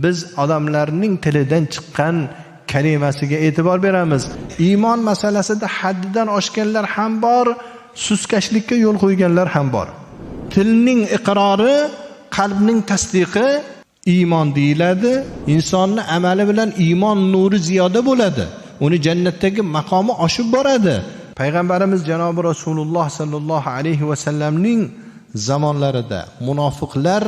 biz odamlarning tilidan chiqqan kalimasiga e'tibor beramiz. Iymon masalasida haddidan oshganlar ham bor, suskashlikka yo'l qo'yganlar ham bor. Tilning iqrori, qalbning tasdiqi iymon deyiladi. Insonning amali bilan iymon nuri ziyoda bo'ladi. Uni jannatdagi maqomi oshib boradi. Payg'ambarimiz janobi Rasululloh sallallohu alayhi va sallamning zamonlarida munofiqlar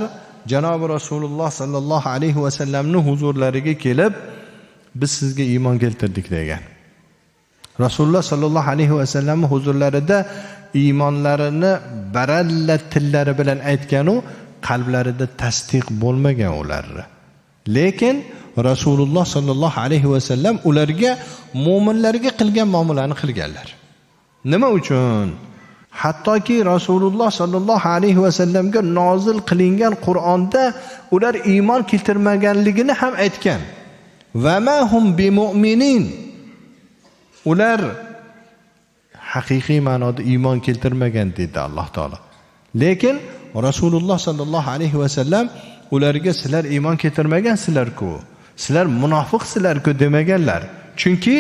janobi Rasululloh sallallohu alayhi va sallamning huzurlariga kelib, biz sizga iymon keltirdik degan. Rasululloh sallallohu alayhi va sallamning huzurlarida iymonlarini baralla tillari bilan aytgan u qalblarida tasdiq bo'lmagan ular. Lekin Rasululloh sallallohu alayhi va sallam ularga mu'minlarga qilgan muomalani qilganlar. Nima uchun? Hattoki Rasululloh sallallohu alayhi va sallamga nozil qilingan Qur'onda ular iymon keltirmaganligini ham aytgan. Va ma hum bimu'minin. Ular haqiqiy ma'noda iymon keltirmagan dedi Alloh taolo. Lekin Rasululloh sallallohu alayhi va sallam ularga sizlar iymon keltirmagansizlar-ku, sizlar munofiqsizlar-ku demaganlar. Chunki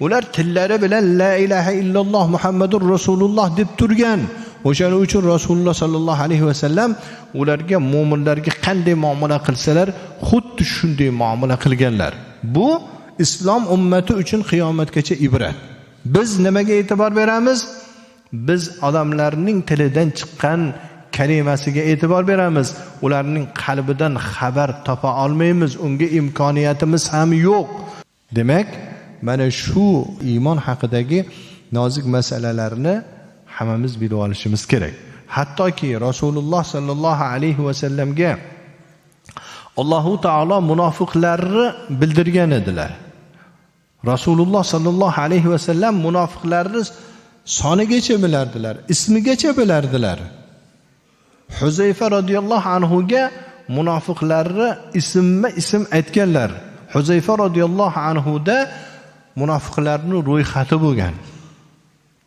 ular tillari bilan la ilaha illalloh Muhammadur Rasululloh deb turgan. O'shaning uchun Rasululloh sallallohu alayhi va sallam ularga mu'minlarga qanday muomala qilsalar, xuddi shunday muomala qilganlar. Bu islom ummati uchun qiyomatgacha ibrat. Biz nimaga e'tibor beramiz? Biz odamlarning tilidan chiqqan kalimasiga e'tibor beramiz. Ularning qalbidan xabar topa olmaymiz, unga imkoniyatimiz ham yo'q. Demak, mana shu iymon haqidagi nozik masalalarni hammamiz bilib olishimiz kerak. Hattoki Rasululloh sallallohu alayhi va sallamga Alloh taolo munofiqlarni bildirgan edilar. Rasululloh sallallohu alayhi va sallam munofiqlarni sonigacha bilardilar, ismigacha bilardilar. Huzayfa radhiyallohu anhu ga munofiqlarni ism aytganlar. Huzayfa radhiyallohu anhu da munofiqlarning ro'yxati bo'lgan.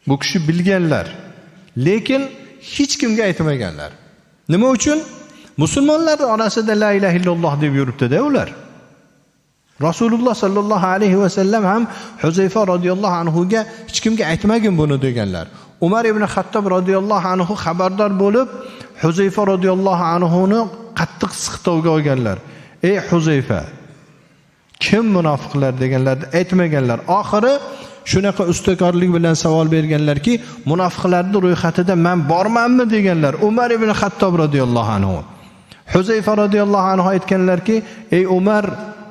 Bu kishi bilganlar, lekin hech kimga aytmaganlar. Nima uchun? Musulmonlar orasida la ilaha illalloh deb yuribdi-da ular. Rasululloh sallallohu alayhi va sallam ham Huzayfa radhiyallohu anhu ga hech kimga aytmagin buni deganlar. Umar ibn Xattob radhiyallohu anhu xabardor bo'lib, Huzayfa radhiyallohu anhu ni qattiq siqtovga olganlar. Ey Huzayfa, kim munofiqlar deganlarni aytmaganlar. Oxiri shunaqa ustakorlik bilan savol berganlarki, munofiqlarning ro'yxatida men bormanmi deganlar. Umar ibn Xattob radhiyallohu anhu. Huzayfa radhiyallohu anhu aytganlarki, ey Umar,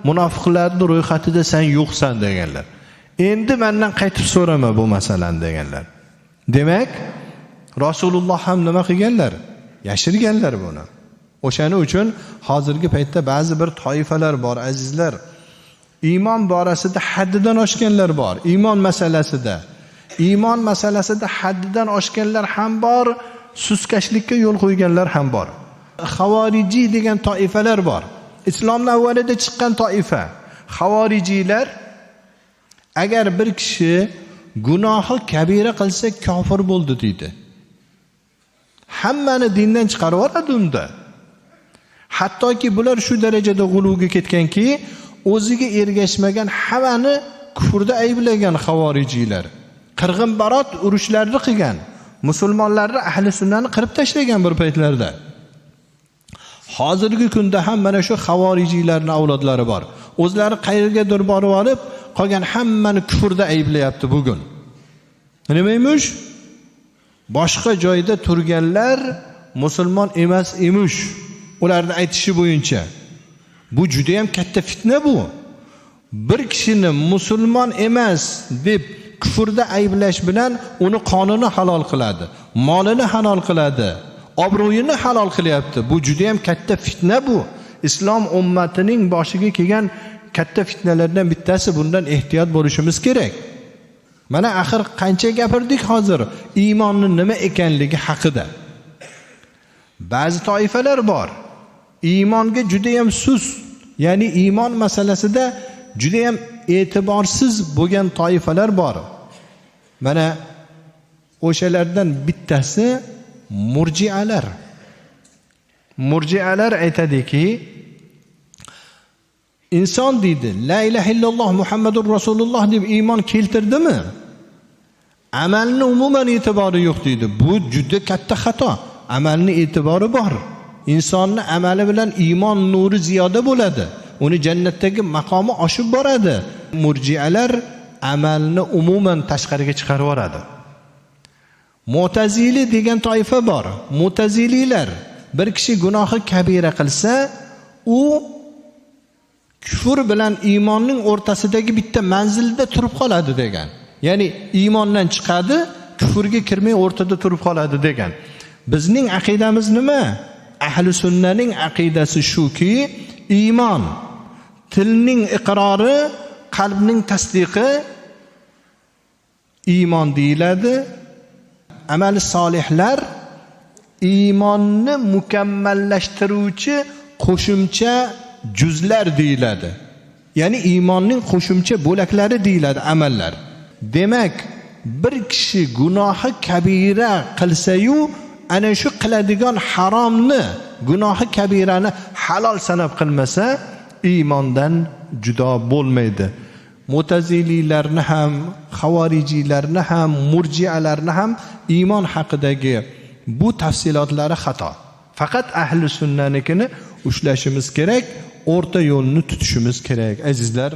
munofiqlarning ro'yxatida sen yo'qsan deganlar. Endi mendan qaytib so'rama bu masalani deganlar. Demak, Rasululloh ham nima qilganlar? Yashirganlar buni. O'shaning uchun hozirgi paytda ba'zi bir toifalar bor, azizlar. Iymon borasida haddidan oshganlar bor. Iymon masalasida haddidan oshganlar ham bor, suskashlikka yo'l qo'yganlar ham bor. Xavoriji degan toifalar bor. Islomning avvalida chiqqan toifa. Xavorijiylar agar bir kishi gunohi kabira qilsa kofir bo'ldi deydi. Hammani dindan chiqarib yuboradi unda. Hattoki bular shu darajada g'uluga ketganki, o'ziga ergashmagan hammani kufrda ayblagan xavorijiylar. Qirg'in-barot urushlarni qilgan, musulmonlarni ahli sunnani qirib tashlagan bir paytlarda. Hozirgi kunda ham mana shu xavorijiylarning avlodlari bor. O'zlari qayergadir borib olib, qolgan hammani kufrda ayblayapti bugun. Nimaymish? Boshqa joyda turganlar musulmon emas emish. Ularning aytishi bo'yicha. Bu juda ham katta fitna bu. Bir kishini musulmon emas deb kufrda ayblash bilan uni qonini halol qiladi, molini halol qiladi, obro'yini halol qilyapti. Bu juda ham katta fitna bu. Islom ummatining boshiga kelgan katta fitnalardan bittasi. Bundan ehtiyot bo'lishimiz kerak. Mana axir qancha gapirdik hozir iymonning nima ekanligi haqida. Ba'zi toifalar bor. Iymonga juda ham sus, ya'ni iymon masalasida juda ham e'tiborsiz bo'lgan toifalar bor. Mana o'shalardan bittasi murjialar. Murjialar aytadiki, inson deydi la ilaha illalloh muhammadur rasululloh deb iymon keltirdimi, amalni umuman e'tibori yo'q deydi. Bu juda katta xato. Amalni e'tibori bor. İnsonni amali bilan iymon nuri ziyoda bo'ladi. Uni jannatdagi maqomi oshib boradi. Murjialar amalni umuman tashqariga chiqarib yuboradi. Mu'tazili degan toifa bor. Mu'tazililar bir kishi gunohi kabira qilsa, u kufr bilan iymonning o'rtasidagi bitta manzilda turib qoladi degan. Ya'ni iymondan chiqadi, kufrga kirmay o'rtada turib qoladi degan. Bizning aqidamiz nima? Ahli sunnaning aqidasi shuki, iymon tilning iqrori, qalbning tasdiqi iymon deyiladi. Amali solihlar iymonni mukammallashtiruvchi qo'shimcha juzlar deyiladi. Ya'ni iymonning qo'shimcha bo'laklari deyiladi amallar. Demak, bir kishi gunohi kabira qilsa-yu, ana shu qiladigan haromni, gunohi kabirani halol sanab qilmasa, iymondan judo bo'lmaydi. Mu'tazililarni ham, xavorijiylarni ham, murjialarni ham iymon haqidagi bu tafsilotlari xato. Faqat ahli sunnanikini ushlashimiz kerak, o'rta yo'lni tutishimiz kerak, azizlar.